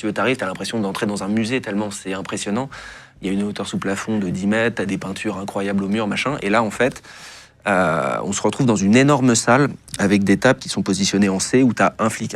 Tu veux, t'arrives, t'as l'impression d'entrer dans un musée tellement c'est impressionnant. Il y a une hauteur sous plafond de 10 mètres, t'as des peintures incroyables au mur, machin. Et là, en fait, on se retrouve dans une énorme salle avec des tables qui sont positionnées en C où t'as un flic,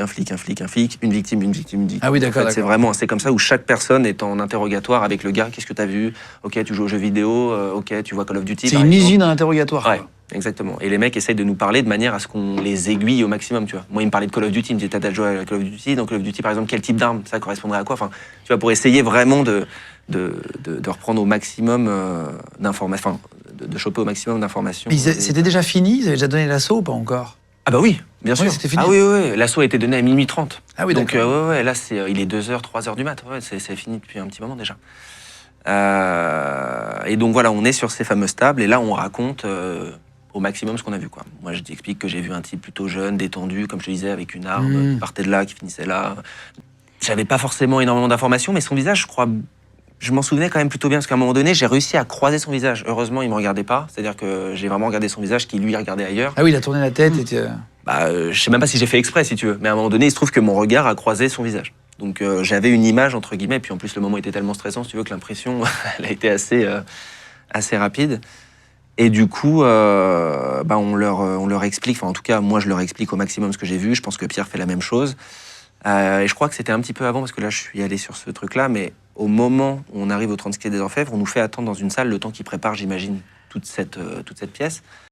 une victime, une victime. Ah oui, d'accord. C'est vraiment un C comme ça où chaque personne est en interrogatoire avec le gars. Qu'est-ce que t'as vu? Ok, tu joues aux jeux vidéo. Ok, tu vois Call of Duty. C'est une usine à interrogatoire. Ouais. Exactement. Et les mecs essayent de nous parler de manière à ce qu'on les aiguille au maximum, tu vois. Moi, ils me parlaient de Call of Duty, ils me disaient, t'as joué à Call of Duty, donc Call of Duty, par exemple, quel type d'arme, ça correspondrait à quoi? Enfin, tu vois, pour essayer vraiment de reprendre au maximum d'informations, enfin, de choper au maximum d'informations. C'était déjà fini? Ils avaient déjà donné l'assaut ou pas encore? Ah bah oui, bien sûr. C'était fini. Ah oui, oui. L'assaut a été donné à minuit 30. Ah oui, donc, d'accord. là, il est 2h, 3h du mat. Ouais, c'est fini depuis un petit moment déjà. Et donc voilà, on est sur ces fameuses tables et là, on raconte au maximum ce qu'on a vu, quoi. Moi, je t'explique que j'ai vu un type plutôt jeune, détendu, comme je te disais, avec une arme, qui partait de là, qui finissait là. J'avais pas forcément énormément d'informations, mais son visage, je crois, je m'en souvenais quand même plutôt bien, parce qu'à un moment donné, j'ai réussi à croiser son visage. Heureusement, il me regardait pas, c'est-à-dire que j'ai vraiment regardé son visage qui, lui, regardait ailleurs. Ah oui, il a tourné la tête et... Je sais même pas si j'ai fait exprès, si tu veux, mais à un moment donné, il se trouve que mon regard a croisé son visage. Donc j'avais une image, entre guillemets, puis en plus, le moment était tellement stressant, si tu veux, que l'impression, elle a été assez rapide. Et du coup, on leur explique, enfin en tout cas, moi je leur explique au maximum ce que j'ai vu. Je pense que Pierre fait la même chose. Et je crois que c'était un petit peu avant, parce que là je suis allé sur ce truc-là, mais au moment où on arrive au 36 quai des Orfèvres, on nous fait attendre dans une salle le temps qu'ils préparent, j'imagine, toute cette pièce.